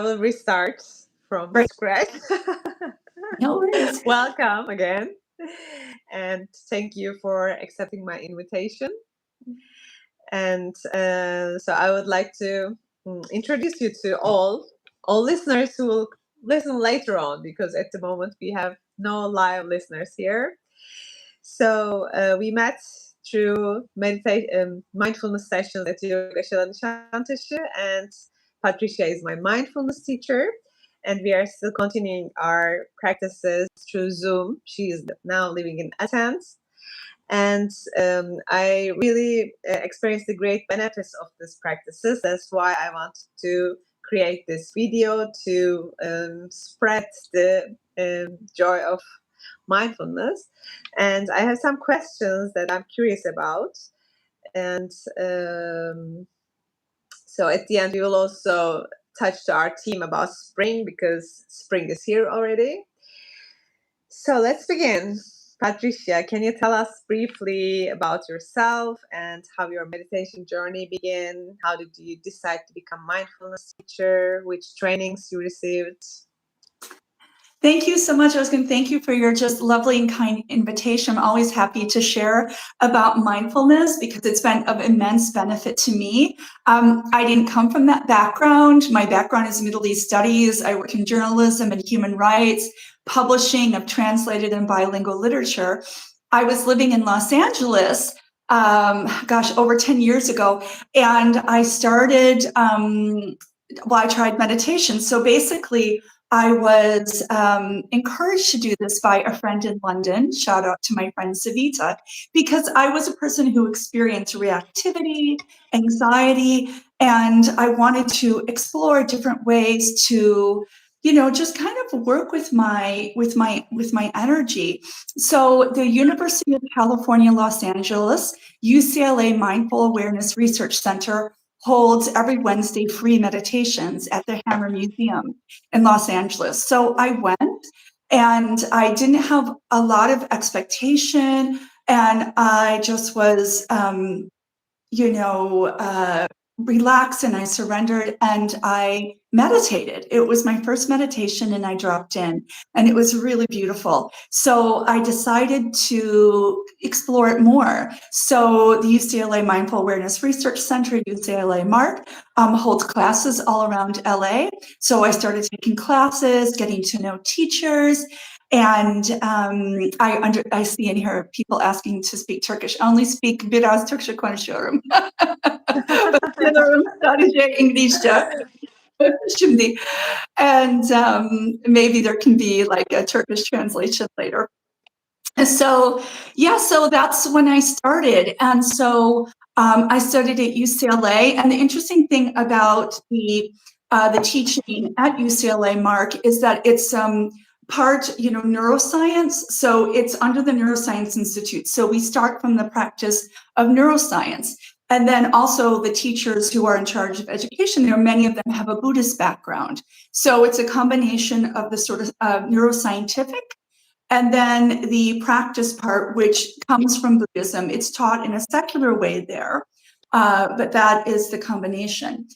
will restart from Great. scratch. No worries. Welcome again. And thank you for accepting my invitation. And so I would like to introduce you to all listeners who will listen later on, because at the moment we have no live listeners here. So we met through mindfulness sessions at Yoga Nişantaşı, and Patricia is my mindfulness teacher, and we are still continuing our practices through Zoom. She is now living in Athens, and I really experienced the great benefits of these practices. That's why I wanted to create this video to spread the joy of mindfulness. And I have some questions that I'm curious about. And so at the end, we will also touch to our theme about spring, because spring is here already. So let's begin. Patricia, can you tell us briefly about yourself and how your meditation journey began? How did you decide to become mindfulness teacher? Which trainings you received? Thank you so much, Özgün. Thank you for your just lovely and kind invitation. I'm always happy to share about mindfulness because it's been of immense benefit to me. I didn't come from that background. My background is Middle East studies. I work in journalism and human rights, publishing of translated and bilingual literature. I was living in Los Angeles, over 10 years ago, and I started, I tried meditation. So basically, I was encouraged to do this by a friend in London, shout out to my friend Savita, because I was a person who experienced reactivity, anxiety, and I wanted to explore different ways to, just kind of work with my energy. So the University of California, Los Angeles, UCLA Mindful Awareness Research Center holds every Wednesday free meditations at the Hammer Museum in Los Angeles. So I went, and I didn't have a lot of expectation, and I just was, relaxed, and I surrendered, and I meditated. It was my first meditation, and I dropped in, and it was really beautiful. So I decided to explore it more. So the UCLA Mindful Awareness Research Center, UCLA MARC, holds classes all around LA. So I started taking classes, getting to know teachers. And I see in here people asking to speak Turkish. I only speak biraz Türkçe konuşuyorum. Sanırım sadece İngilizce. Şimdi. And maybe there can be like a Turkish translation later. And so, so that's when I started. And so I studied at UCLA. And the interesting thing about the teaching at UCLA MARC is that it's part, neuroscience. So it's under the Neuroscience Institute. So we start from the practice of neuroscience. And then also the teachers who are in charge of education, many of them have a Buddhist background. So it's a combination of the sort of neuroscientific and then the practice part, which comes from Buddhism. It's taught in a secular way there, but that is the combination.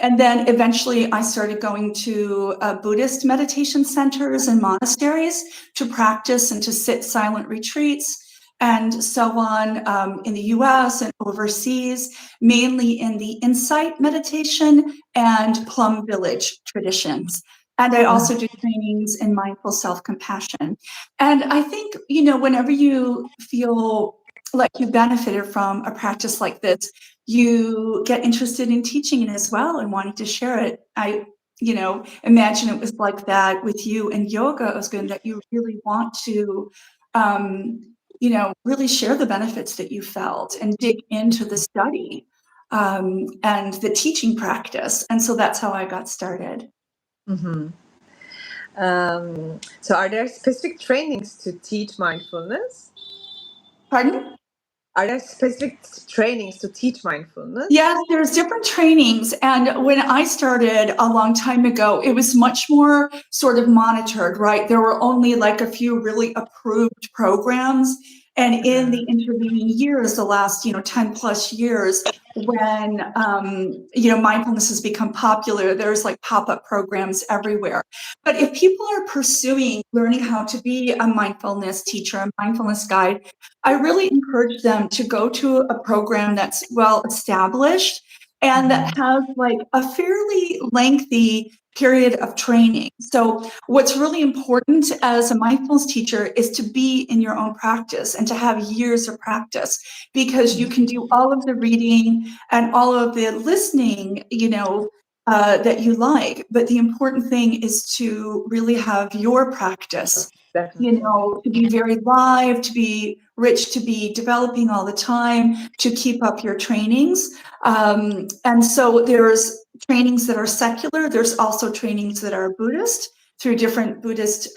And then eventually I started going to Buddhist meditation centers and monasteries to practice and to sit silent retreats and so on in the US and overseas, mainly in the insight meditation and plum village traditions. And I also do trainings in mindful self-compassion. And I think, whenever you feel like you benefited from a practice like this, you get interested in teaching it as well and wanting to share it. I, imagine it was like that with you and yoga, Özgün, that you really want to, really share the benefits that you felt and dig into the study and the teaching practice. And so that's how I got started. Mm-hmm. So are there specific trainings to teach mindfulness? Pardon? Are there specific trainings to teach mindfulness? Yes, there's different trainings. And when I started a long time ago, it was much more sort of monitored, right? There were only like a few really approved programs. And in the intervening years, the last 10 plus years, when mindfulness has become popular, there's like pop-up programs everywhere. But if people are pursuing learning how to be a mindfulness teacher, a mindfulness guide, I really encourage them to go to a program that's well established and that has like a fairly lengthy period of training. So what's really important as a mindfulness teacher is to be in your own practice and to have years of practice, because you can do all of the reading and all of the listening, that you like. But the important thing is to really have your practice, to be very live, to be rich, to be developing all the time, to keep up your trainings. And so there's trainings that are secular. There's also trainings that are Buddhist through different Buddhist,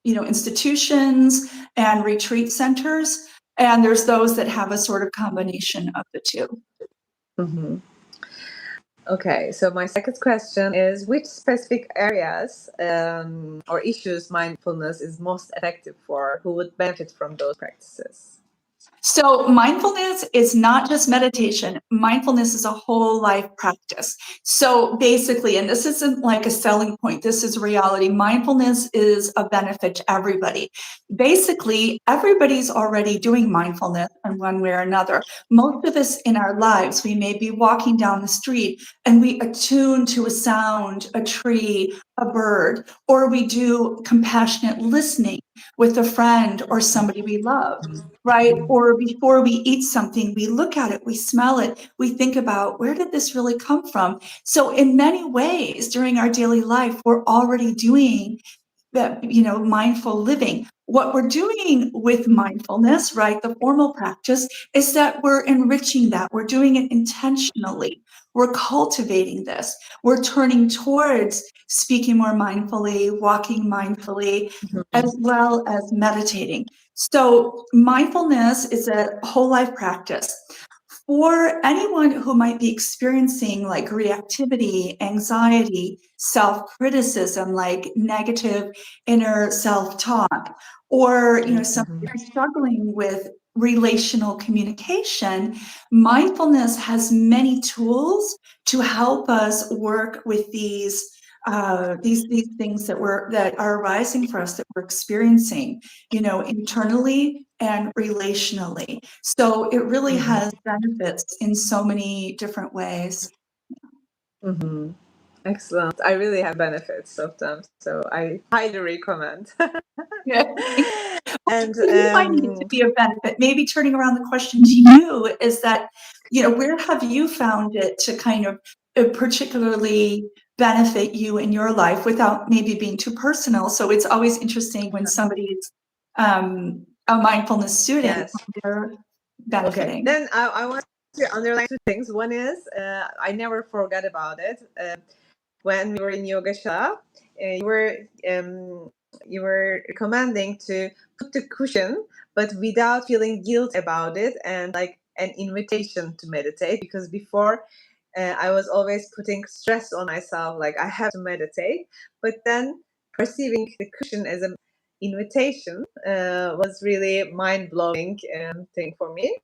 institutions and retreat centers. And there's those that have a sort of combination of the two. Mm-hmm. Okay, so my second question is, which specific areas or issues mindfulness is most effective for? Who would benefit from those practices? So mindfulness is not just meditation. Mindfulness is a whole life practice. So basically, and this isn't like a selling point, this is reality. Mindfulness is a benefit to everybody. Basically, everybody's already doing mindfulness in one way or another. Most of us in our lives, we may be walking down the street and we attune to a sound, a tree, a bird, or we do compassionate listening with a friend or somebody we love. Right? Or before we eat something, we look at it, we smell it, we think about, where did this really come from? So in many ways, during our daily life, we're already doing that, mindful living. What we're doing with mindfulness, right, the formal practice, is that we're enriching that. We're doing it intentionally. We're cultivating this. We're turning towards speaking more mindfully, walking mindfully, as well as meditating. So mindfulness is a whole life practice. For anyone who might be experiencing like reactivity, anxiety, self-criticism, like negative inner self-talk, or somebody who's struggling with relational communication, mindfulness has many tools to help us work with these things that are arising for us, that we're experiencing, internally and relationally. So it really has benefits in so many different ways. Mm-hmm. Excellent. I really have benefits of them, so I highly recommend. Yeah. And You find it to be a benefit. Maybe turning around the question to you is that, where have you found it to kind of particularly benefit you in your life without maybe being too personal? So it's always interesting when somebody is a mindfulness student, yes. they're Okay, benefiting. then I want to underline two things. One is, I never forgot about it. When we were in yoga shala, you were recommending to put the cushion, but without feeling guilt about it, and like an invitation to meditate. Because before, I was always putting stress on myself, like I have to meditate. But then perceiving the cushion as an invitation was really mind blowing thing for me.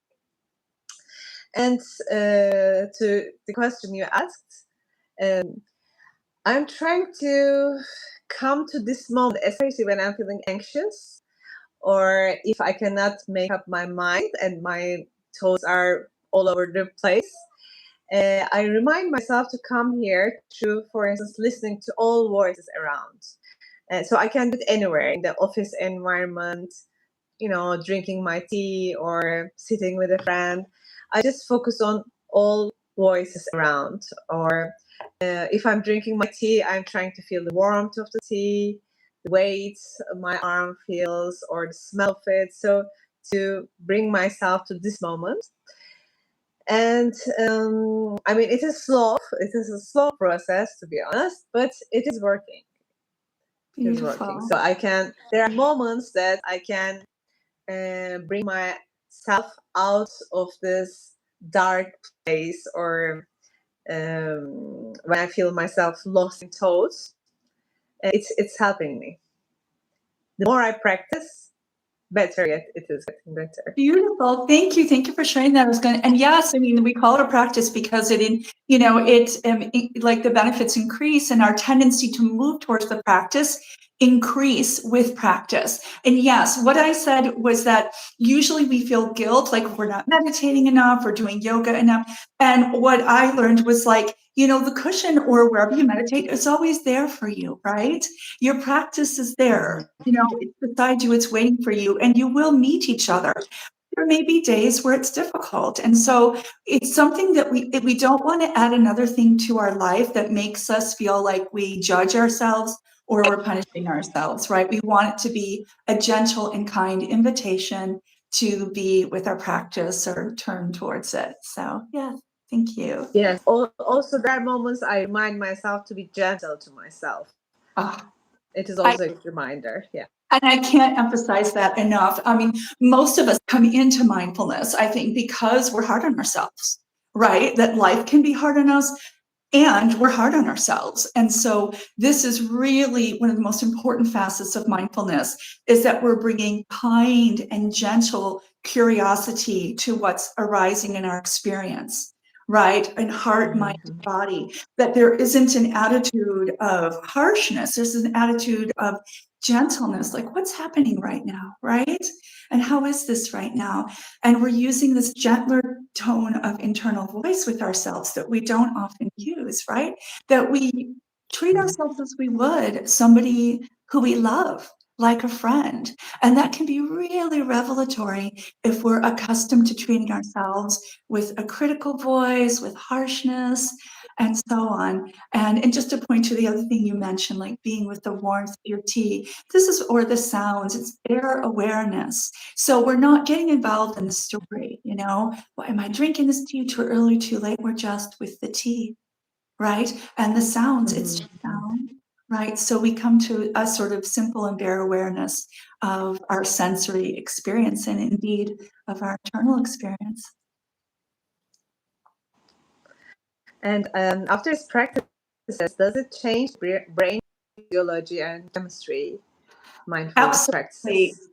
And to the question you asked, I'm trying to come to this moment, especially when I'm feeling anxious, or if I cannot make up my mind and my thoughts are all over the place. I remind myself to come here through, for instance, listening to all voices around. So I can do it anywhere, in the office environment, drinking my tea or sitting with a friend. I just focus on all voices around. Or if I'm drinking my tea, I'm trying to feel the warmth of the tea, the weight my arm feels, or the smell of it. So to bring myself to this moment. And it is a slow process, to be honest, but it is working. Beautiful. So there are moments that I can bring myself out of this dark place, or when I feel myself lost in thoughts. It's helping me. The more I practice, better yet. It is getting better. Beautiful. Thank you. Thank you for sharing that. And yes, I mean, we call it a practice because like the benefits increase and our tendency to move towards the practice increase with practice. And yes, what I said was that usually we feel guilt, like we're not meditating enough or doing yoga enough. And what I learned was like, the cushion or wherever you meditate is always there for you, right? Your practice is there, it's beside you, it's waiting for you, and you will meet each other. There may be days where it's difficult. And so it's something that we don't want to add another thing to our life that makes us feel like we judge ourselves or we're punishing ourselves, right? We want it to be a gentle and kind invitation to be with our practice or turn towards it. So, yeah, thank you. Yes. Also, there are moments I remind myself to be gentle to myself. It is also a good reminder. Yeah. And I can't emphasize that enough. I mean, most of us come into mindfulness, I think, because we're hard on ourselves, right? That life can be hard on us and we're hard on ourselves. And so this is really one of the most important facets of mindfulness, is that we're bringing kind and gentle curiosity to what's arising in our experience, right? In heart, mind, and body, that there isn't an attitude of harshness. There's an attitude of gentleness, like what's happening right now, right? And how is this right now? And we're using this gentler tone of internal voice with ourselves that we don't often use, right? That we treat ourselves as we would somebody who we love, like a friend. And that can be really revelatory if we're accustomed to treating ourselves with a critical voice, with harshness, and so on. And just to point to the other thing you mentioned, like being with the warmth of your tea, or the sounds, it's their awareness. So we're not getting involved in the story, well, am I drinking this tea too early, too late? We're just with the tea, right? And the sounds, it's just sound, right? So we come to a sort of simple and bare awareness of our sensory experience and indeed of our internal experience. And after this practice, does it change brain physiology and chemistry? Mindfulness practices.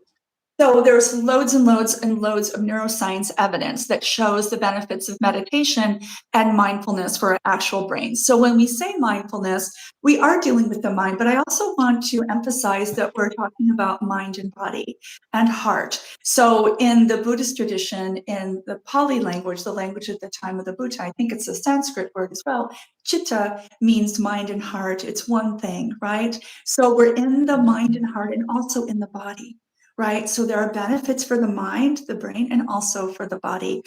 So there's loads and loads and loads of neuroscience evidence that shows the benefits of meditation and mindfulness for our actual brains. So when we say mindfulness, we are dealing with the mind, but I also want to emphasize that we're talking about mind and body and heart. So in the Buddhist tradition, in the Pali language, the language at the time of the Buddha, I think it's a Sanskrit word as well, chitta means mind and heart. It's one thing, right? So we're in the mind and heart and also in the body. Right? So there are benefits for the mind, the brain, and also for the body.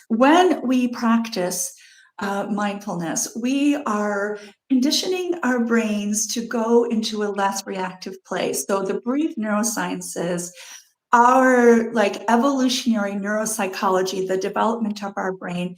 When we practice mindfulness, we are conditioning our brains to go into a less reactive place. So the brief neurosciences, our evolutionary neuropsychology, the development of our brain,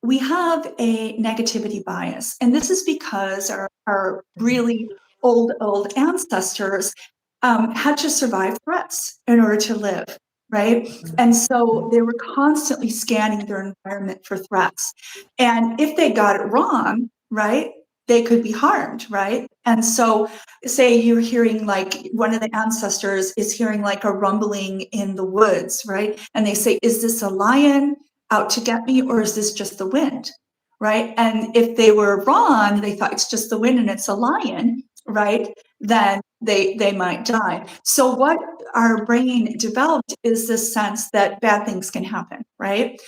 we have a negativity bias. And this is because our really old ancestors had to survive threats in order to live, right? And so they were constantly scanning their environment for threats. And if they got it wrong, right, they could be harmed, right? And so say you're hearing one of the ancestors is hearing a rumbling in the woods, right? And they say, is this a lion out to get me, or is this just the wind, right? And if they were wrong, they thought it's just the wind and it's a lion, right? Then they might die. So what our brain developed is this sense that bad things can happen, right?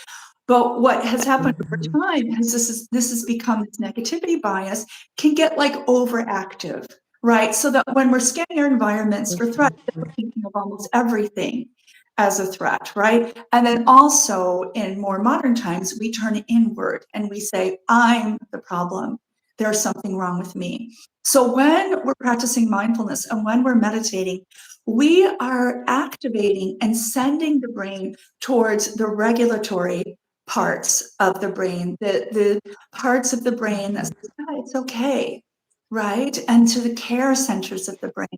But what has happened over time is this has become this negativity bias can get overactive, right? So that when we're scanning our environments for threats, we're thinking of almost everything as a threat, right? And then also in more modern times, we turn inward and we say, I'm the problem. There's something wrong with me. So when we're practicing mindfulness and when we're meditating, we are activating and sending the brain towards the regulatory parts of the brain, the parts of the brain that says, it's okay, right? And to the care centers of the brain.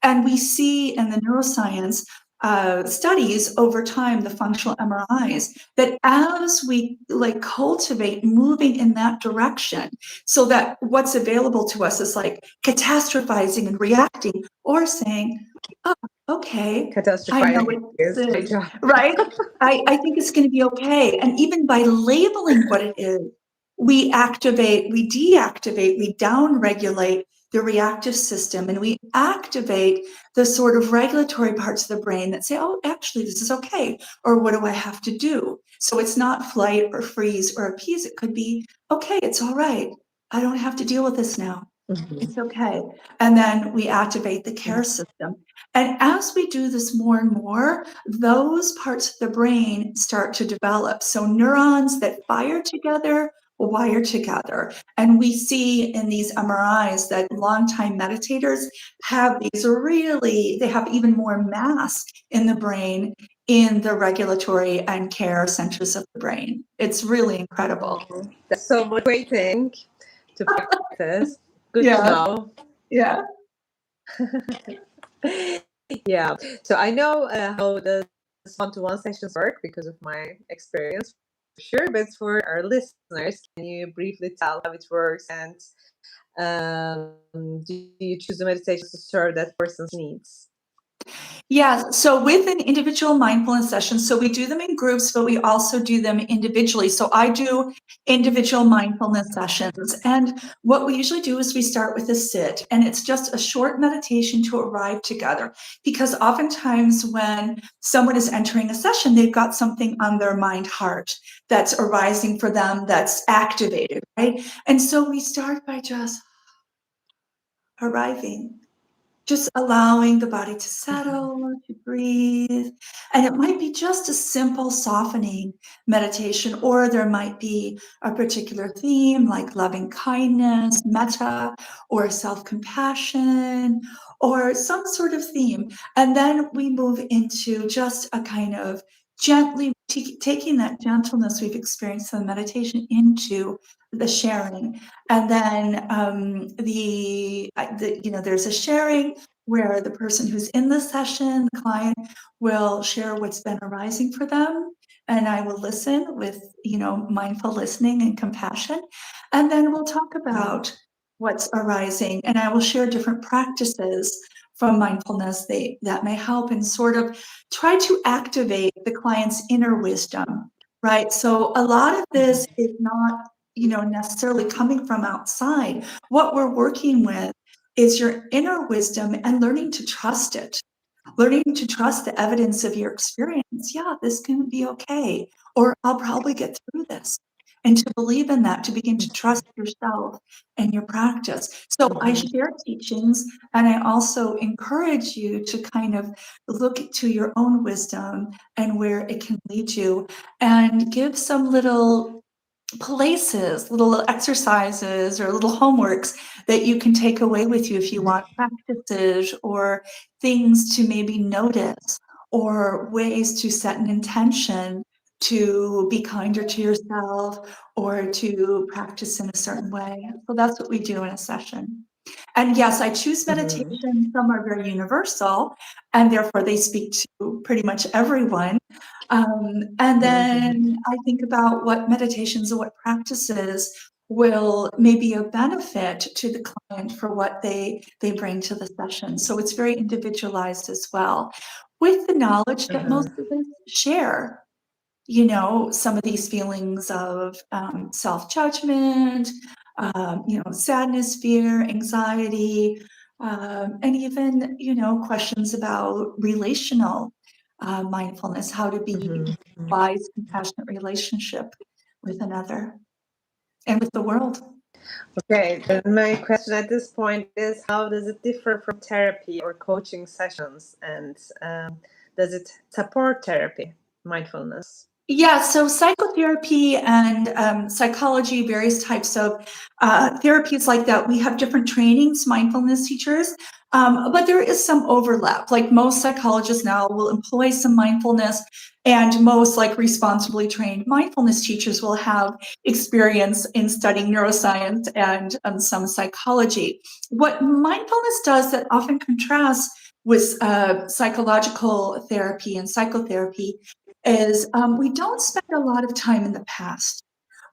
And we see in the neuroscience studies over time, the functional MRIs, that as we like cultivate moving in that direction, so that what's available to us is like catastrophizing and reacting, or saying, oh, okay, I know Catastrophizing is it my is, job. right? I think it's going to be okay. And even by labeling what it is, we activate, we deactivate, we downregulate the reactive system, and we activate the sort of regulatory parts of the brain that say, oh, actually, this is okay. Or what do I have to do? So it's not flight or freeze or appease. It could be, okay, it's all right. I don't have to deal with this now. It's okay. And then we activate the care system. And as we do this more and more, those parts of the brain start to develop. So neurons that fire together wire together. And we see in these MRIs that longtime meditators have these really, they have even more mass in the brain in the regulatory and care centers of the brain. It's really incredible. That's so motivating to practice. Good to Yeah. know. Yeah. Yeah. So I know how the one-to-one sessions work because of my experience, for sure. But for our listeners, can you briefly tell how it works, and do you choose the meditation to serve that person's needs? Yeah, so with an individual mindfulness session, so we do them in groups, but we also do them individually. So I do individual mindfulness sessions. And what we usually do is we start with a sit, and it's just a short meditation to arrive together. Because oftentimes when someone is entering a session, they've got something on their mind, heart that's arising for them, that's activated, right? And so we start by just arriving. Just allowing the body to settle, to breathe. And it might be just a simple softening meditation, or there might be a particular theme like loving kindness, metta, or self-compassion, or some sort of theme. And then we move into just a kind of gently taking that gentleness we've experienced in the meditation into the sharing. And then there's a sharing where the person who's in the session, the client, will share what's been arising for them, and I will listen with mindful listening and compassion, and then we'll talk about what's arising, and I will share different practices from mindfulness that may help and sort of try to activate the client's inner wisdom, right? So a lot of this is not necessarily coming from outside. What we're working with is your inner wisdom and learning to trust it, learning to trust the evidence of your experience. Yeah, this can be okay, or I'll probably get through this. And to believe in that, to begin to trust yourself and your practice. So I share teachings, and I also encourage you to kind of look to your own wisdom and where it can lead you, and give some little places, little exercises or little homeworks that you can take away with you if you want, practices or things to maybe notice, or ways to set an intention to be kinder to yourself or to practice in a certain way. So that's what we do in a session. And yes, I choose meditation. Some are very universal, and therefore they speak to pretty much everyone. And then I think about what meditations and what practices will maybe a benefit to the client for what they bring to the session. So it's very individualized as well, with the knowledge that most of us share. Some of these feelings of self-judgment, sadness, fear, anxiety, and even, questions about relational mindfulness, how to be wise, compassionate relationship with another and with the world. Okay, then my question at this point is, how does it differ from therapy or coaching sessions, and does it support therapy, mindfulness? Yeah, so psychotherapy and psychology, various types of therapies like that, we have different trainings, mindfulness teachers. But there is some overlap. Like most psychologists now will employ some mindfulness, and most like responsibly trained mindfulness teachers will have experience in studying neuroscience and some psychology. What mindfulness does that often contrasts with psychological therapy and psychotherapy is we don't spend a lot of time in the past.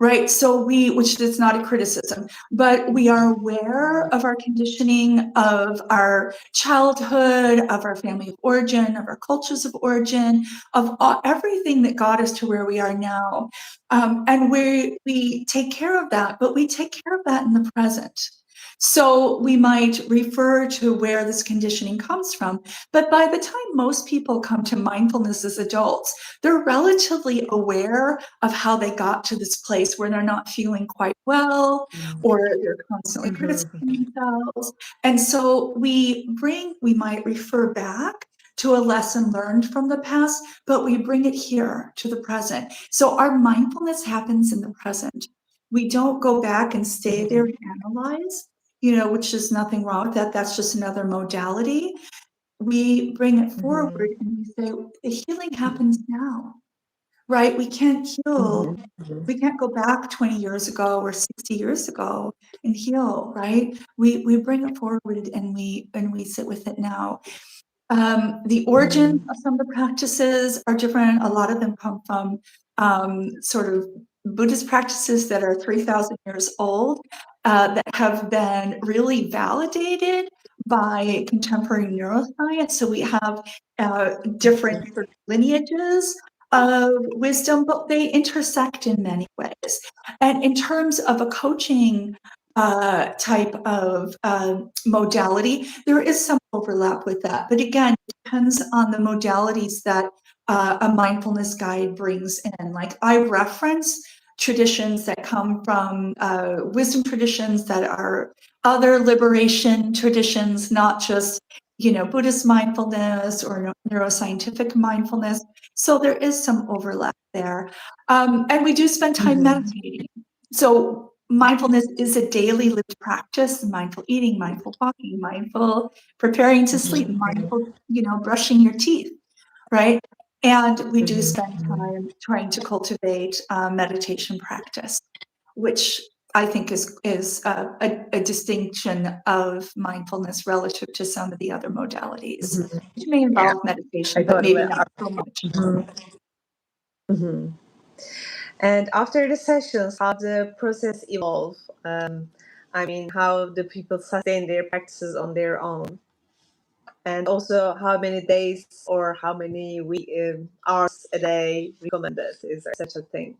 Right. So which is not a criticism, but we are aware of our conditioning, of our childhood, of our family of origin, of our cultures of origin, of everything that got us to where we are now. And we take care of that, but we take care of that in the present. So we might refer to where this conditioning comes from, but by the time most people come to mindfulness as adults, they're relatively aware of how they got to this place where they're not feeling quite well, or they're constantly criticizing themselves. And so we might refer back to a lesson learned from the past, but we bring it here to the present. So our mindfulness happens in the present. We don't go back and stay there and analyze, which is nothing wrong with that. That's just another modality. We bring it forward and we say, the healing happens now, right? We can't heal. We can't go back 20 years ago or 60 years ago and heal, right? We bring it forward and we sit with it now. The origin of some of the practices are different. A lot of them come from sort of Buddhist practices that are 3,000 years old, that have been really validated by contemporary neuroscience. So we have different sort of lineages of wisdom, but they intersect in many ways. And in terms of a coaching type of modality, there is some overlap with that. But again, it depends on the modalities that a mindfulness guide brings in. Like I reference traditions that come from wisdom traditions that are other liberation traditions, not just Buddhist mindfulness or neuroscientific mindfulness. So there is some overlap there. And we do spend time meditating. So mindfulness is a daily lived practice: mindful eating, mindful walking, mindful preparing to sleep, mindful, brushing your teeth, right? And we do spend time trying to cultivate meditation practice, which I think is a distinction of mindfulness relative to some of the other modalities, which may involve meditation, but maybe not so much. And after the sessions, how the process evolve? How do people sustain their practices on their own? And also, how many days or how many hours a day recommended? Is there such a thing?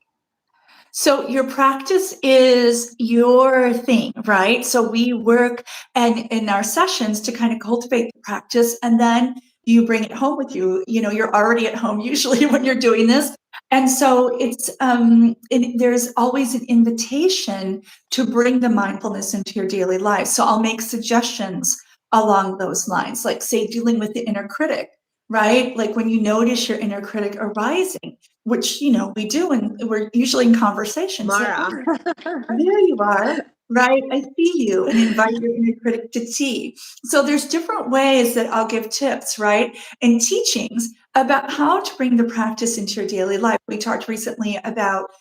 So your practice is your thing, right? So we work and in our sessions to kind of cultivate the practice, and then you bring it home with you. You're already at home usually when you're doing this. And so it's there's always an invitation to bring the mindfulness into your daily life. So I'll make suggestions along those lines, like say dealing with the inner critic, right? Like when you notice your inner critic arising, which we do, and we're usually in conversation. Mara. There you are, right? I see you, and invite your inner critic to tea. So there's different ways that I'll give tips, right, and teachings about how to bring the practice into your daily life. We talked recently about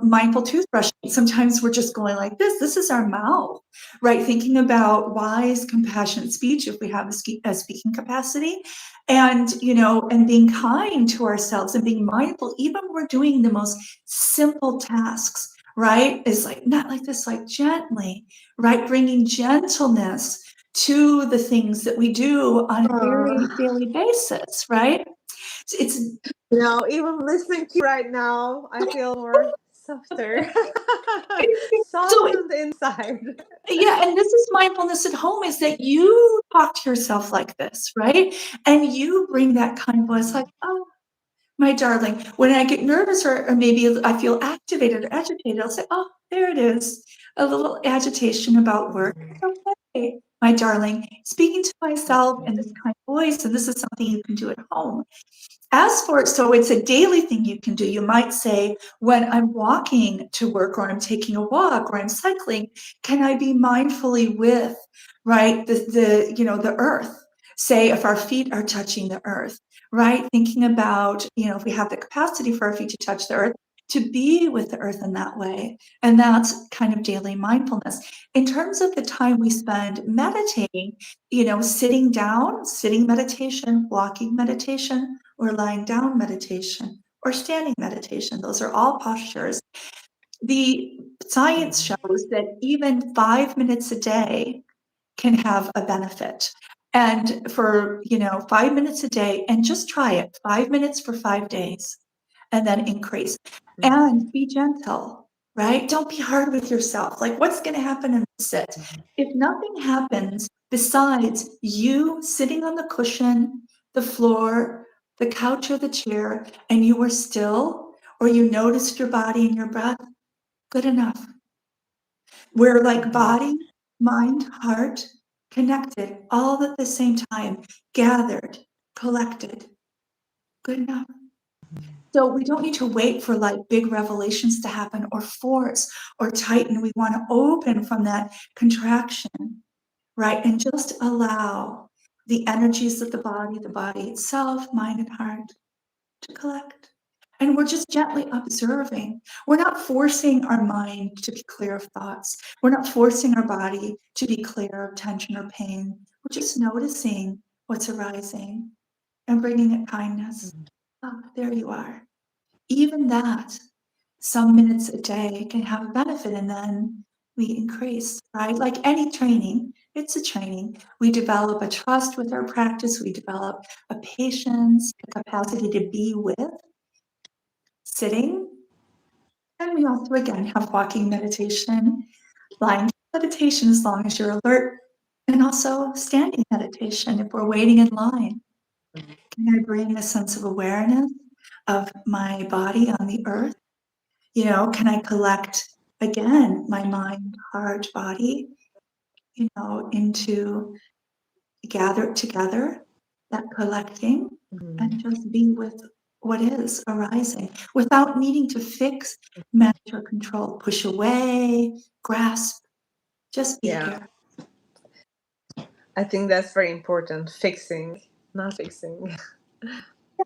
mindful toothbrushing. Sometimes we're just going like this. This is our mouth, right? Thinking about wise, compassionate speech if we have a speaking capacity, and and being kind to ourselves and being mindful, even when we're doing the most simple tasks, right? Is like not like this, like gently, right? Bringing gentleness to the things that we do on a daily basis, right? It's even listening to you right now, I feel more softer, softened inside. Yeah, and this is mindfulness at home, is that you talk to yourself like this, right? And you bring that kind voice like, oh, my darling. When I get nervous or maybe I feel activated or agitated, I'll say, oh, there it is. A little agitation about work. Okay, my darling. Speaking to myself in this kind of voice, and this is something you can do at home. So it's a daily thing you can do. You might say, when I'm walking to work, or I'm taking a walk, or I'm cycling, can I be mindfully with, right, the earth? Say if our feet are touching the earth, right? Thinking about, if we have the capacity for our feet to touch the earth, to be with the earth in that way. And that's kind of daily mindfulness. In terms of the time we spend meditating, sitting down, sitting meditation, walking meditation, or lying down meditation, or standing meditation. Those are all postures. The science shows that even 5 minutes a day can have a benefit. And for, 5 minutes a day, and just try it, 5 minutes for 5 days, and then increase. And be gentle, right? Don't be hard with yourself. Like, what's going to happen in the sit? If nothing happens besides you sitting on the cushion, the floor, the couch, or the chair, and you were still, or you noticed your body and your breath, good enough. We're like body, mind, heart, connected, all at the same time, gathered, collected. Good enough. So we don't need to wait for like big revelations to happen, or force or tighten. We want to open from that contraction, right? And just allow the energies of the body itself, mind and heart, to collect. And we're just gently observing. We're not forcing our mind to be clear of thoughts. We're not forcing our body to be clear of tension or pain. We're just noticing what's arising and bringing it kindness. Oh, there you are. Even that, some minutes a day can have a benefit, and then we increase, right? Like any training, it's a training. We develop a trust with our practice. We develop a patience, a capacity to be with sitting. And we also, again, have walking meditation, lying meditation as long as you're alert, and also standing meditation if we're waiting in line. Can I bring a sense of awareness of my body on the earth? Can I collect, again, my mind, heart, body, into gather together, that collecting, and just be with what is arising without needing to fix, manage, or control, push away, grasp, just be here. I think that's very important. Fixing, not fixing.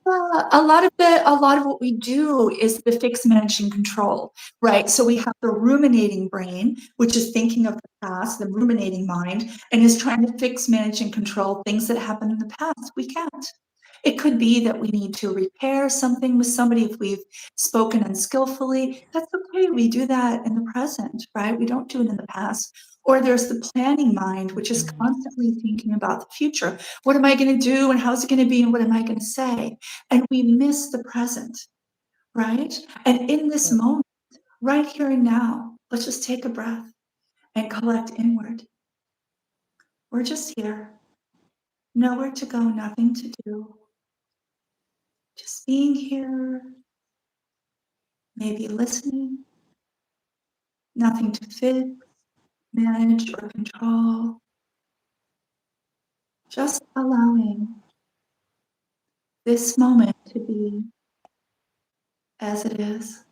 A lot of what we do is the fix, manage, and control, right? So we have the ruminating brain, which is thinking of the past, the ruminating mind, and is trying to fix, manage, and control things that happened in the past. We can't. It could be that we need to repair something with somebody if we've spoken unskillfully. That's okay. We do that in the present, right? We don't do it in the past. Or there's the planning mind, which is constantly thinking about the future. What am I going to do, and how's it going to be, and what am I going to say? And we miss the present, right? And in this moment, right here and now, let's just take a breath and collect inward. We're just here. Nowhere to go, nothing to do. Just being here, maybe listening, nothing to fix, manage, or control. Just allowing this moment to be as it is.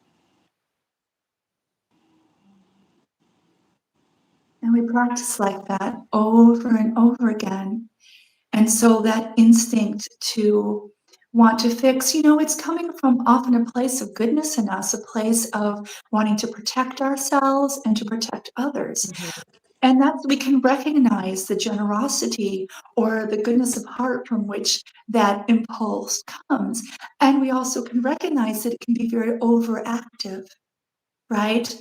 And we practice like that over and over again. And so that instinct to want to fix, it's coming from often a place of goodness in us, a place of wanting to protect ourselves and to protect others. And that's, we can recognize the generosity or the goodness of heart from which that impulse comes. And we also can recognize that it can be very overactive, right?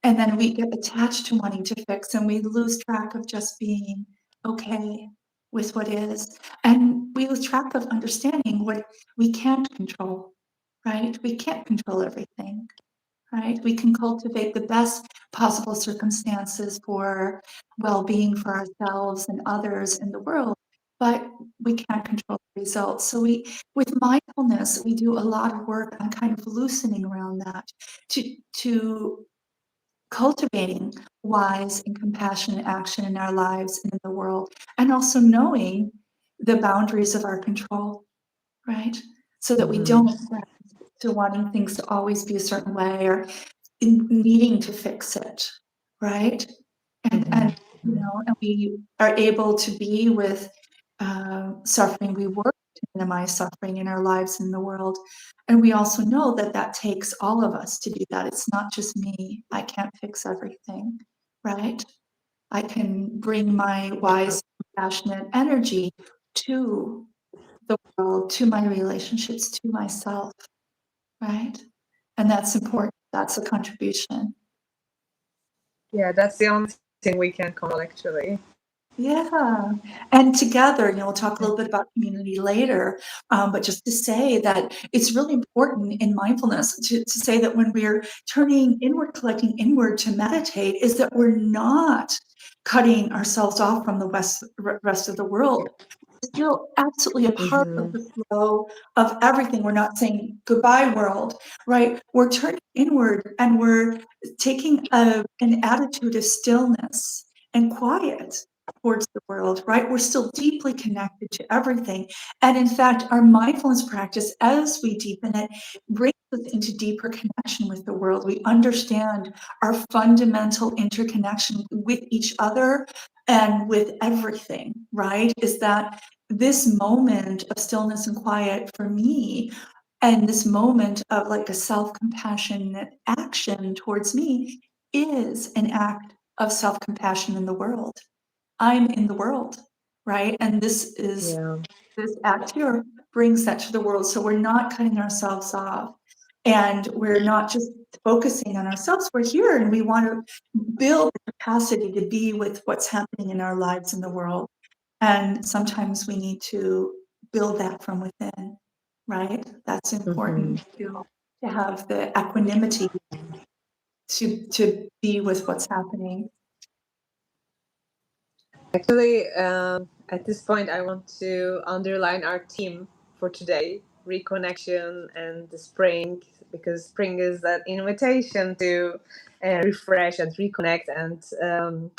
And then we get attached to wanting to fix, and we lose track of just being okay with what is. And we lose track of understanding what we can't control, right? We can't control everything, right? We can cultivate the best possible circumstances for well-being for ourselves and others in the world, but we can't control the results. So with mindfulness, we do a lot of work on kind of loosening around that to cultivating wise and compassionate action in our lives and in the world, and also knowing the boundaries of our control, right? so that we don't get to wanting things to always be a certain way or needing to fix it, right? And you know, and we are able to be with suffering. We work to minimize suffering in our lives in the world, and we also know that that takes all of us to do that. It's not just me. I can't fix everything, right? I can bring my wise, compassionate energy to the world, to my relationships, to myself, right? And that's important. That's a contribution. Yeah, that's the only thing we can control, actually. Yeah. And together, you know, we'll talk a little bit about community later, but just to say that it's really important in mindfulness to say that when we're turning inward, collecting inward to meditate, is that we're not cutting ourselves off from the rest of the world. Still absolutely a part of the flow of everything. We're not saying goodbye, world, right? We're turning inward and we're taking an attitude of stillness and quiet towards the world, right? We're still deeply connected to everything. And in fact, our mindfulness practice, as we deepen it, brings us into deeper connection with the world. We understand our fundamental interconnection with each other and with everything, right? Is that this moment of stillness and quiet for me, and this moment of like a self-compassionate action towards me, is an act of self-compassion in the world. I'm in the world, right? And this act here brings that to the world. So we're not cutting ourselves off, and we're not just focusing on ourselves. We're here and we want to build the capacity to be with what's happening in our lives in the world. And sometimes we need to build that from within, right? That's important to have the equanimity to be with what's happening. Actually, at this point, I want to underline our theme for today: reconnection and the spring, because spring is that invitation to refresh and reconnect, and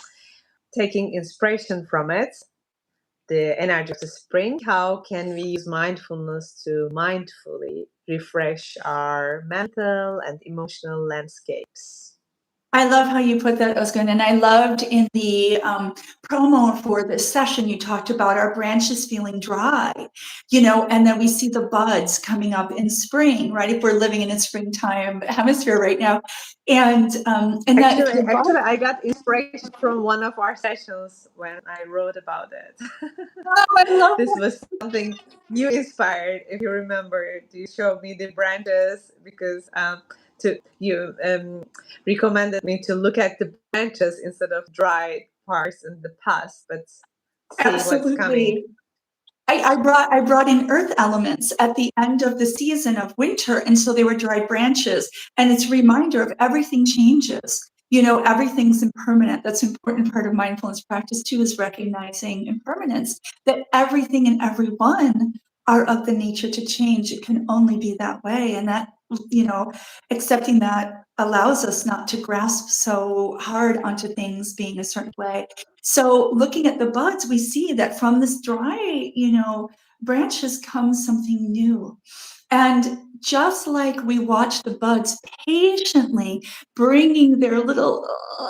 taking inspiration from it, the energy of the spring. How can we use mindfulness to mindfully refresh our mental and emotional landscapes? I love how you put that, Özgün, and I loved in the promo for this session, you talked about our branches feeling dry, you know, and then we see the buds coming up in spring, right? If we're living in a springtime hemisphere right now, and Actually, I got inspiration from one of our sessions when I wrote about it. oh, I love This was something you inspired. If you remember, you showed me the branches because to you recommended me to look at the branches instead of dry parts in the past, but see what's coming. absolutely. I brought in earth elements at the end of the season of winter, and so they were dried branches. And it's a reminder of everything changes. You know, everything's impermanent. That's an important part of mindfulness practice too, is recognizing impermanence. That everything and everyone are of the nature to change. It can only be that way, and that, you know, accepting that allows us not to grasp so hard onto things being a certain way. So looking at the buds, we see that from this dry, you know, branches comes something new. And just like we watch the buds patiently bringing their little,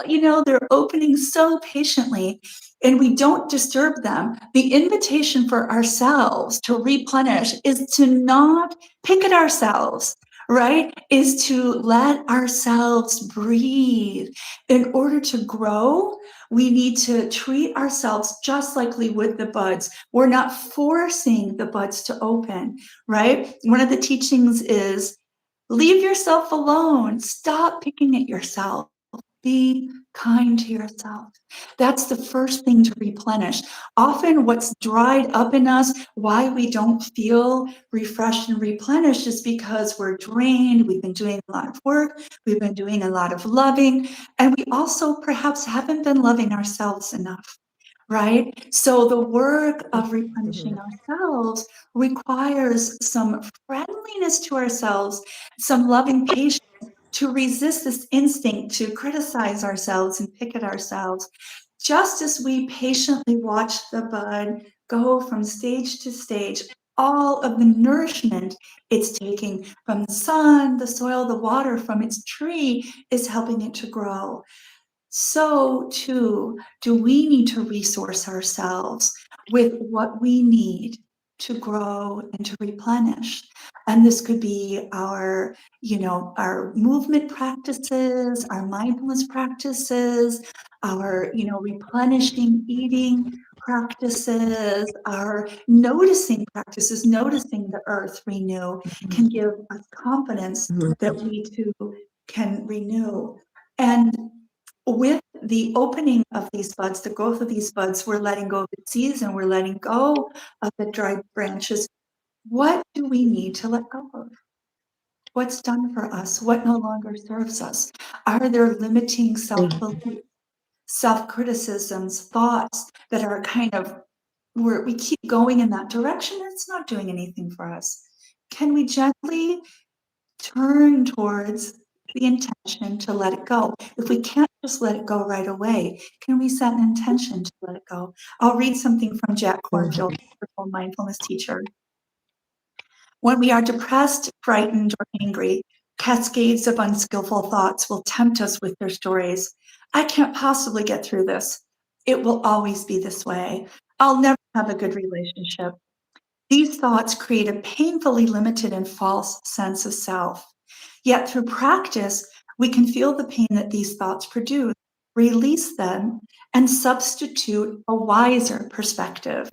you know, they're opening so patiently, and we don't disturb them, the invitation for ourselves to replenish is to not pick at ourselves, right? Is to let ourselves breathe. In order to grow, we need to treat ourselves just like we would the buds. We're not forcing the buds to open, right? One of the teachings is leave yourself alone. Stop picking at yourself. Be kind to yourself. That's the first thing to replenish. Often, what's dried up in us, why we don't feel refreshed and replenished, is because we're drained. We've been doing a lot of work. We've been doing a lot of loving. And we also perhaps haven't been loving ourselves enough, right? So the work of replenishing ourselves requires some friendliness to ourselves, some loving patience to resist this instinct to criticize ourselves and pick at ourselves. Just as we patiently watch the bud go from stage to stage, all of the nourishment it's taking from the sun, the soil, the water from its tree is helping it to grow. So too, do we need to resource ourselves with what we need to grow and to replenish. And this could be our, our movement practices, our mindfulness practices, our, replenishing eating practices, our noticing practices, noticing the earth renew can give us confidence that we too can renew. And with the opening of these buds, the growth of these buds, we're letting go of the seeds and we're letting go of the dried branches. What do we need to let go of? What's done for us? What no longer serves us? Are there limiting self-beliefs, self-criticisms, thoughts that are kind of where we keep going in that direction? It's not doing anything for us. Can we gently turn towards the intention to let it go? If we can't just let it go right away, can we set an intention to let it go? I'll read something from Jack Kornfield, a mindfulness teacher. When we are depressed, frightened, or angry, cascades of unskillful thoughts will tempt us with their stories. I can't possibly get through this. It will always be this way. I'll never have a good relationship. These thoughts create a painfully limited and false sense of self. Yet through practice, we can feel the pain that these thoughts produce, release them, and substitute a wiser perspective.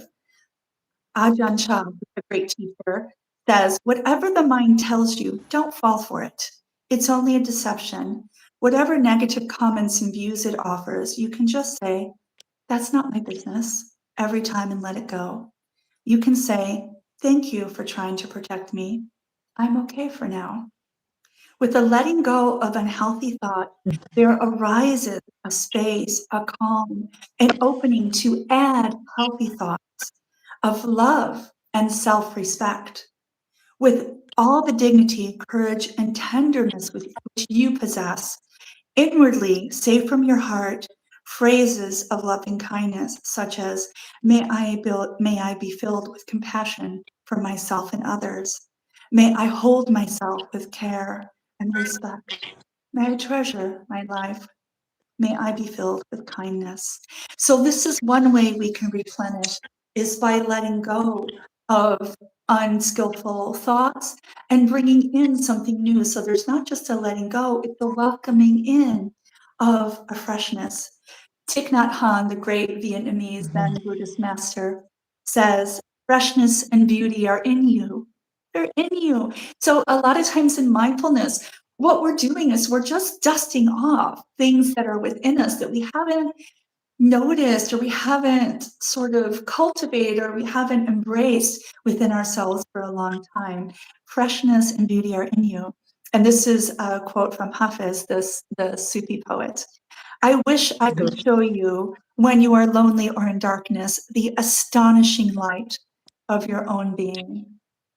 Ajahn Chah, a great teacher, says, whatever the mind tells you, don't fall for it. It's only a deception. Whatever negative comments and views it offers, you can just say, that's not my business, every time, and let it go. You can say, thank you for trying to protect me. I'm okay for now. With the letting go of unhealthy thought, there arises a space, a calm, an opening to add healthy thoughts of love and self-respect. With all the dignity, courage, and tenderness which you possess, inwardly say from your heart phrases of loving kindness, such as, may I be filled with compassion for myself and others. May I hold myself with care and respect. May I treasure my life. May I be filled with kindness. So this is one way we can replenish, is by letting go of unskillful thoughts and bringing in something new. So there's not just a letting go, it's a welcoming in of a freshness. Thich Nhat Hanh, the great Vietnamese Zen Buddhist master, says, freshness and beauty are in you. They're in you. So a lot of times in mindfulness, what we're doing is we're just dusting off things that are within us that we haven't noticed or we haven't sort of cultivated or we haven't embraced within ourselves for a long time. Freshness and beauty are in you. And this is a quote from Hafiz, the Sufi poet. I wish I could show you, when you are lonely or in darkness, the astonishing light of your own being.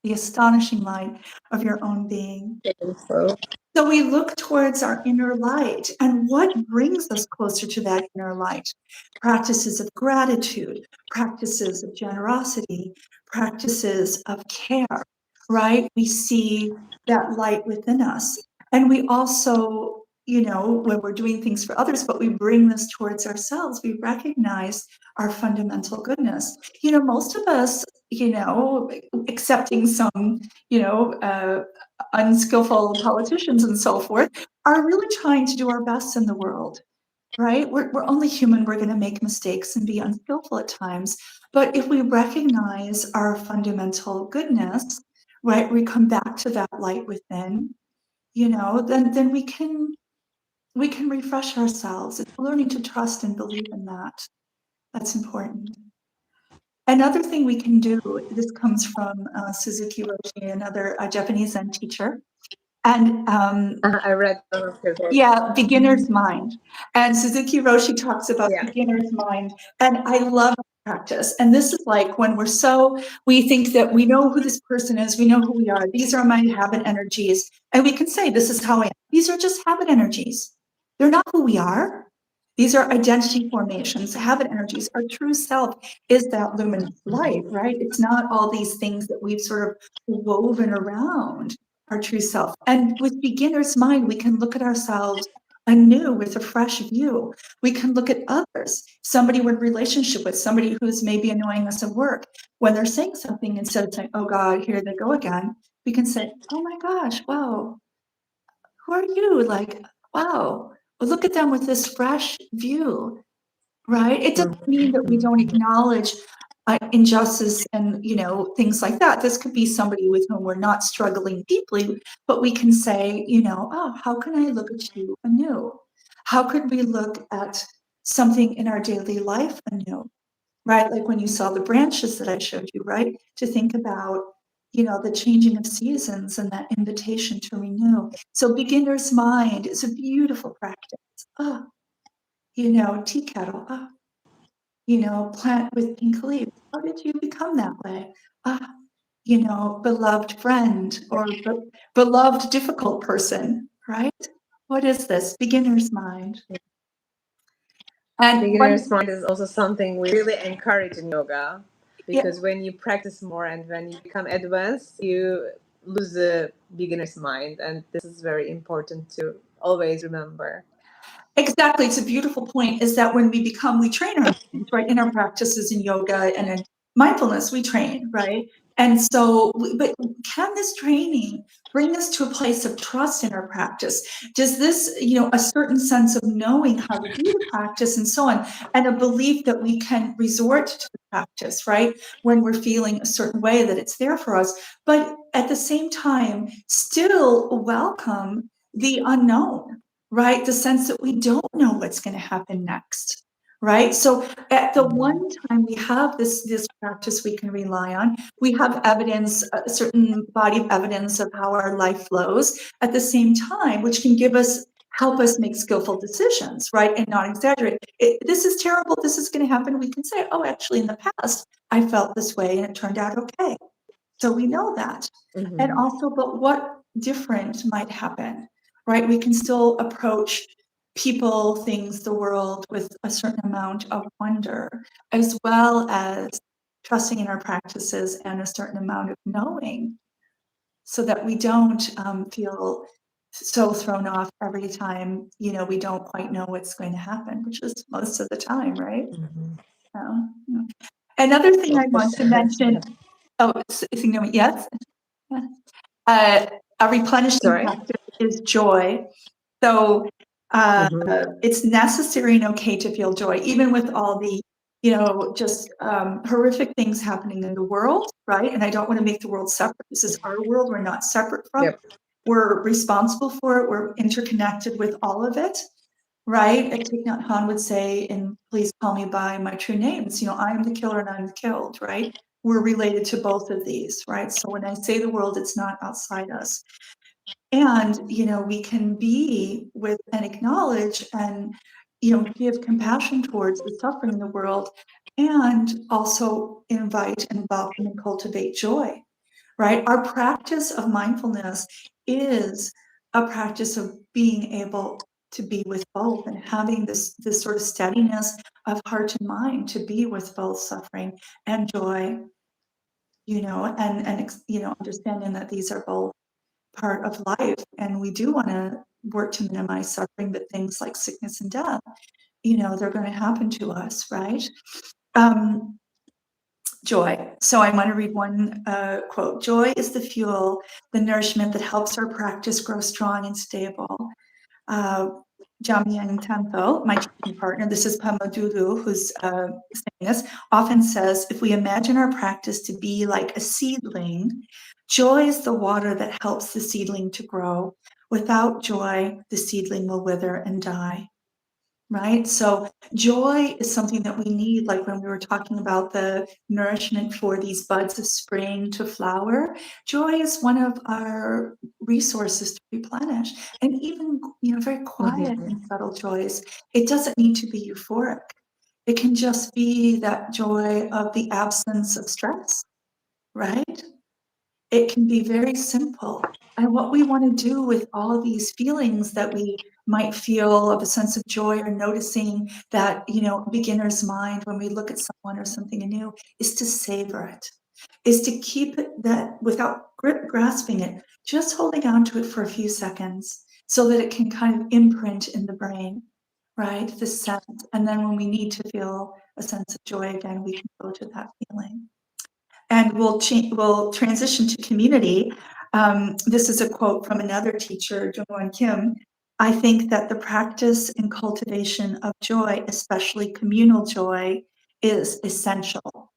The astonishing light of your own being. So we look towards our inner light, and what brings us closer to that inner light? Practices of gratitude, practices of generosity, practices of care, right? We see that light within us. And we also, when we're doing things for others, but we bring this towards ourselves, we recognize our fundamental goodness. Most of us, accepting some, unskillful politicians and so forth, are really trying to do our best in the world, right? We're only human. We're going to make mistakes and be unskillful at times. But if we recognize our fundamental goodness, right, we come back to that light within, then we can refresh ourselves. It's learning to trust and believe in that. That's important. Another thing we can do, this comes from Suzuki Roshi, another Japanese Zen teacher. And I read one of his books. Yeah, beginner's mind. And Suzuki Roshi talks about beginner's mind. And I love practice. And this is like when we think that we know who this person is, we know who we are. These are my habit energies. And we can say, this is how I am. These are just habit energies. They're not who we are. These are identity formations, habit energies. Our true self is that luminous light, right? It's not all these things that we've sort of woven around our true self. And with beginner's mind, we can look at ourselves anew with a fresh view. We can look at others, somebody we're in relationship with, somebody who's maybe annoying us at work. When they're saying something, instead of saying, oh God, here they go again, we can say, oh my gosh, wow, who are you? Like, wow, well, look at them with this fresh view, right? It doesn't mean that we don't acknowledge injustice and, you know, things like that. This could be somebody with whom we're not struggling deeply, but we can say, you know, oh, how can I look at you anew? How could we look at something in our daily life anew, right? Like when you saw the branches that I showed you, right? To think about, you know, the changing of seasons and that invitation to renew. So beginner's mind is a beautiful practice. Oh, you know, tea kettle. Oh, you know, plant with pink leaves. How did you become that way? Ah, you know, beloved friend or beloved difficult person, right? What is this? Beginner's mind. And Beginner's one, mind is also something we really encourage in yoga, yeah, because when you practice more and when you become advanced, you lose the beginner's mind. And this is very important to always remember. exactly. It's a beautiful point is that when we train our minds, right? In our practices in yoga and in mindfulness, we train, right? And so, but can this training bring us to a place of trust in our practice? Does this, you know, a certain sense of knowing how to do the practice and so on, and a belief that we can resort to the practice, right? When we're feeling a certain way, that it's there for us, but at the same time, still welcome the unknown, right? The sense that we don't know what's going to happen next, right? So at the one time we have this practice we can rely on, we have evidence, a certain body of evidence of how our life flows at the same time, which can help us make skillful decisions, right? And not exaggerate. This is terrible. This is going to happen. We can say, oh, actually in the past, I felt this way and it turned out okay. So we know that. And also, but what different might happen, right? We can still approach people, things, the world with a certain amount of wonder, as well as trusting in our practices and a certain amount of knowing, so that we don't feel so thrown off every time, you know, we don't quite know what's going to happen, which is most of the time, right? So, another thing I Of want course. to mention, oh, yes? A replenishing Sorry. practice is joy. So it's necessary and okay to feel joy, even with all the, you know, just horrific things happening in the world, right? And I don't want to make the world separate. This is our world. We're not separate from it. Yep. We're responsible for it. We're interconnected with all of it, right? And Thich Nhat Hanh would say, and please call me by my true names, you know, I am the killer and I'm the killed, right? We're related to both of these, right? So when I say the world, it's not outside us. And, you know, we can be with and acknowledge and, you know, give compassion towards the suffering in the world, and also invite and welcome and cultivate joy, right? Our practice of mindfulness is a practice of being able to be with both and having this sort of steadiness of heart and mind to be with both suffering and joy, you know, and you know, understanding that these are both part of life, and we do want to work to minimize suffering, but things like sickness and death, you know, they're going to happen to us, right? Joy. So I want to read one quote. Joy is the fuel, the nourishment that helps our practice grow strong and stable. Jamyang Tanpo, my teaching partner, this is Pamadulu who's saying this, often says, if we imagine our practice to be like a seedling, joy is the water that helps the seedling to grow. Without joy, the seedling will wither and die. Right? So joy is something that we need, like when we were talking about the nourishment for these buds of spring to flower. Joy is one of our resources to replenish. And even, you know, very quiet and subtle joys. It doesn't need to be euphoric. It can just be that joy of the absence of stress, right? It can be very simple. And what we want to do with all of these feelings that we might feel of a sense of joy, or noticing that, beginner's mind when we look at someone or something new, is to savor it, is to keep it that without grasping it, just holding on to it for a few seconds so that it can kind of imprint in the brain, right? The sense. And then when we need to feel a sense of joy again, we can go to that feeling. And we'll transition to community. This is a quote from another teacher, Jung-Won Kim. I think that the practice and cultivation of joy, especially communal joy, is essential.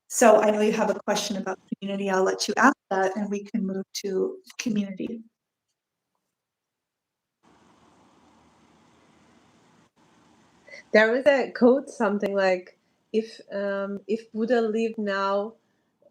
So I know you have a question about community. I'll let you ask that, and we can move to community. There was a quote, something like, if Buddha lived now,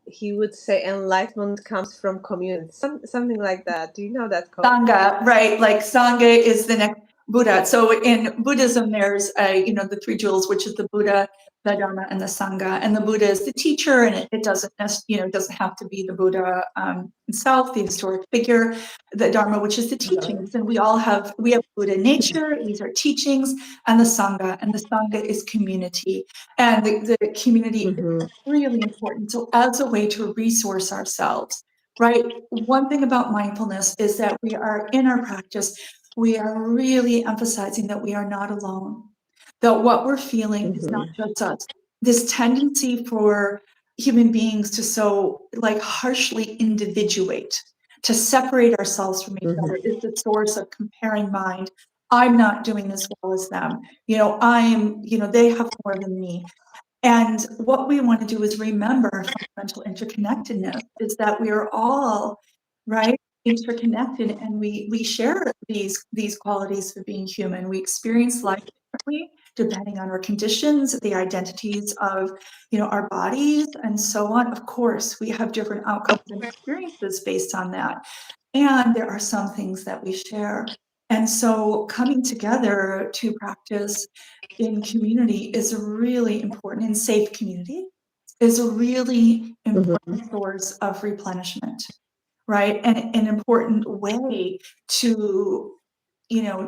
he would say enlightenment comes from community. Something like that. Do you know that quote? Sangha, right? Like Sangha is the next Buddha. So in Buddhism, there's the three jewels, which is the Buddha, the Dharma, and the Sangha. And the Buddha is the teacher, and it doesn't have to be the Buddha himself, the historic figure. The Dharma, which is the teachings, and we have Buddha nature. These are teachings, and the Sangha, is community, and the community is really important. So as a way to resource ourselves. Right. One thing about mindfulness is that we are in our practice, we are really emphasizing that we are not alone, that what we're feeling is not just us. This tendency for human beings to so harshly individuate, to separate ourselves from each other, is the source of comparing mind. I'm not doing as well as them. They have more than me. And what we want to do is remember fundamental interconnectedness, is that we are all, right, interconnected, and we share these qualities of being human. We experience life differently depending on our conditions, the identities of our bodies, and so on. Of course, we have different outcomes and experiences based on that. And there are some things that we share. And so coming together to practice in community is a really important, in safe community, is a really important source of replenishment, right? And an important way to,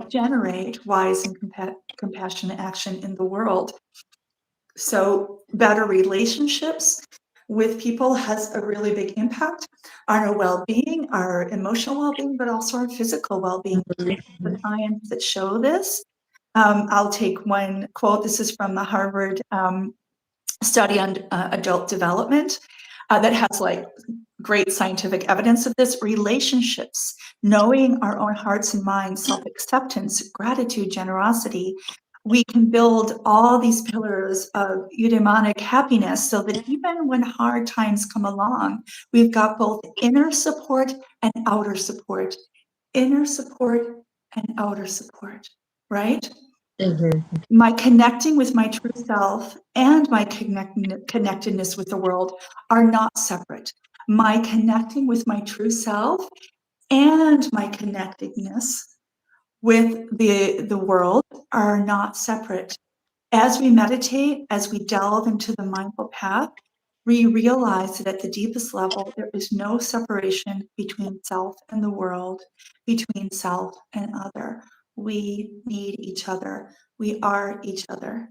generate wise and compassionate action in the world. So better relationships with people has a really big impact on our well-being, our emotional well-being, but also our physical well-being. The science that show this. I'll take one quote. This is from the Harvard study on adult development that has great scientific evidence of this. Relationships, knowing our own hearts and minds, self-acceptance, gratitude, generosity. We can build all these pillars of eudaimonic happiness so that even when hard times come along, we've got both inner support and outer support. Inner support and outer support, right? My connecting with my true self and my connectedness with the world are not separate. My connecting with my true self and my connectedness with the world are not separate. As we meditate, as we delve into the mindful path, we realize that at the deepest level, there is no separation between self and the world, between self and other. We need each other. We are each other,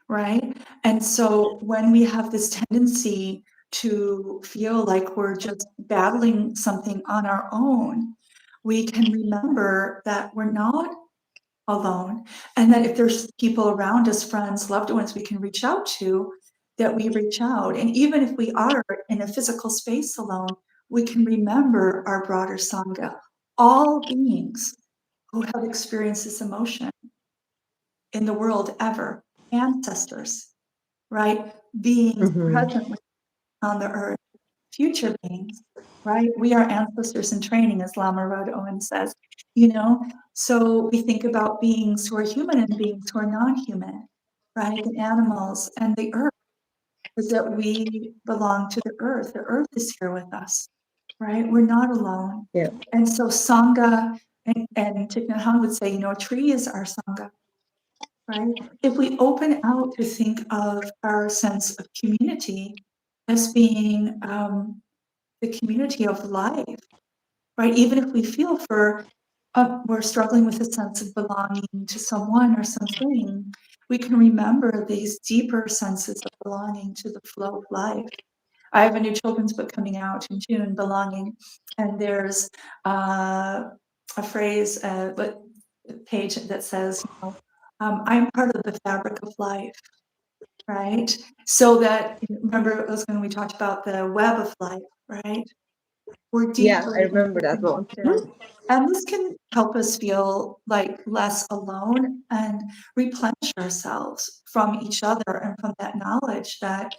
right? And so when we have this tendency to feel like we're just battling something on our own, we can remember that we're not alone, and that if there's people around us, friends, loved ones we can reach out to, that we reach out. And even if we are in a physical space alone, we can remember our broader Sangha, all beings who have experienced this emotion in the world ever, ancestors, right? Beings presently on the earth, future beings, right? We are ancestors in training, as Lama Rod Owen says, So we think about beings who are human and beings who are non-human, right? The animals and the earth, is that we belong to the earth. The earth is here with us, right? We're not alone. Yeah. And so Sangha, and Thich Nhat Hanh would say, a tree is our Sangha, right? If we open out to think of our sense of community as being the community of life, right? Even if we feel for we're struggling with a sense of belonging to someone or something, we can remember these deeper senses of belonging to the flow of life. I have a new children's book coming out in June, Belonging, and there's a phrase, page that says, I'm part of the fabric of life, right? So that, remember, Özgün, we talked about the web of life, right? We're Yeah, deeply I remember that one. interconnected. And this can help us feel like less alone and replenish ourselves from each other and from that knowledge that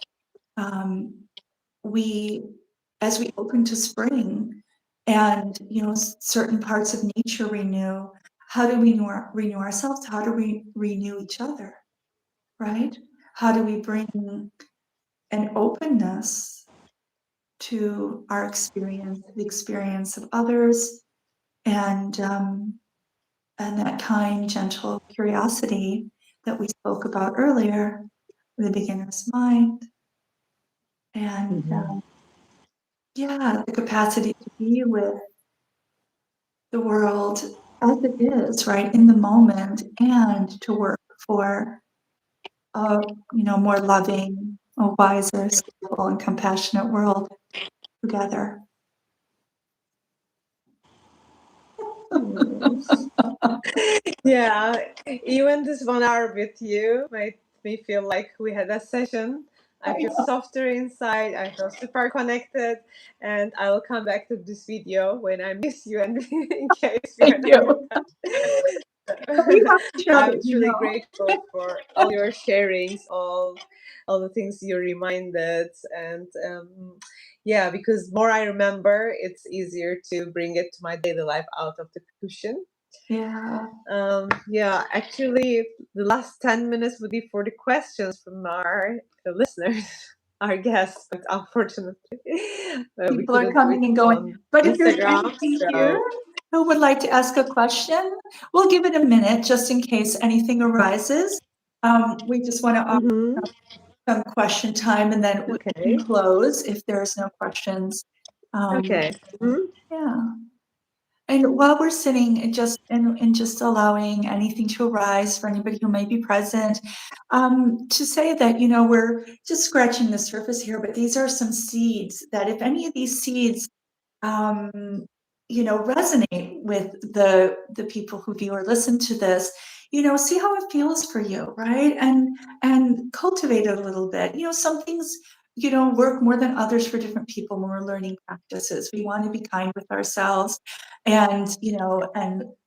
we, as we open to spring and, certain parts of nature renew, how do we renew ourselves? How do we renew each other, right? How do we bring an openness to our experience, the experience of others, and that kind, gentle curiosity that we spoke about earlier, the beginner's mind, and the capacity to be with the world as it is, right, in the moment, and to work for a more loving, a wiser, skillful, and compassionate world together. Yeah, even this 1 hour with you made me feel like we had a session. I feel softer inside. I feel super connected, and I will come back to this video when I miss you and in case we are Thank not you. in touch. We have each other, I'm truly grateful for all your sharings, all the things you reminded, and yeah, because more I remember, it's easier to bring it to my daily life out of the cushion. Yeah. Yeah, actually, the last 10 minutes would be for the questions from our listeners, our guests, but unfortunately, we People are couldn't do coming it and going. on But if there's Instagram. anybody So here who would like to ask a question, we'll give it a minute just in case anything arises. We just want to offer mhm. some question time, and then we Okay. can close if there's no questions. Okay. Mhm. Yeah. And while we're sitting and just allowing anything to arise for anybody who may be present, to say that, we're just scratching the surface here, but these are some seeds that if any of these seeds, resonate with the people who view or listen to this, see how it feels for you, right? And cultivate it a little bit. Some things, work more than others for different people when we're learning practices. We want to be kind with ourselves and,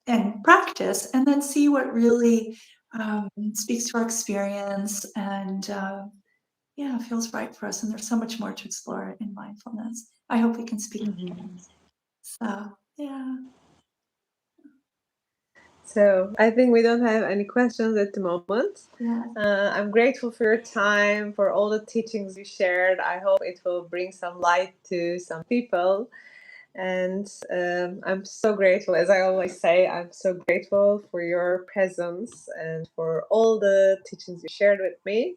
and practice, and then see what really speaks to our experience and, feels right for us. And there's so much more to explore in mindfulness. I hope we can speak. So, yeah. So I think we don't have any questions at the moment. Yeah. I'm grateful for your time, for all the teachings you shared. I hope it will bring some light to some people. And I'm so grateful, as I always say, I'm so grateful for your presence and for all the teachings you shared with me.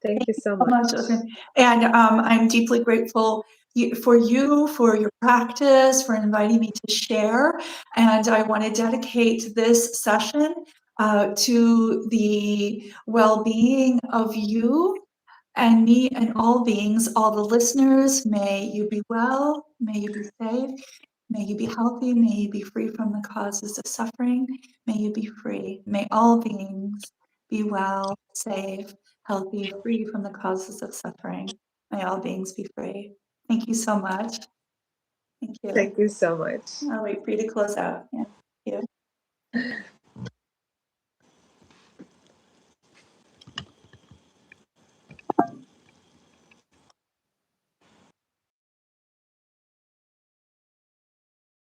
Thank you so much. And I'm deeply grateful for your practice, for inviting me to share. And I want to dedicate this session to the well-being of you and me and all beings, all the listeners. May you be well, may you be safe, may you be healthy, may you be free from the causes of suffering, may you be free. May all beings be well, safe, healthy, free from the causes of suffering. May all beings be free. Thank you so much. Thank you. Thank you so much. I'll wait for you to close out. Yeah. Thank you.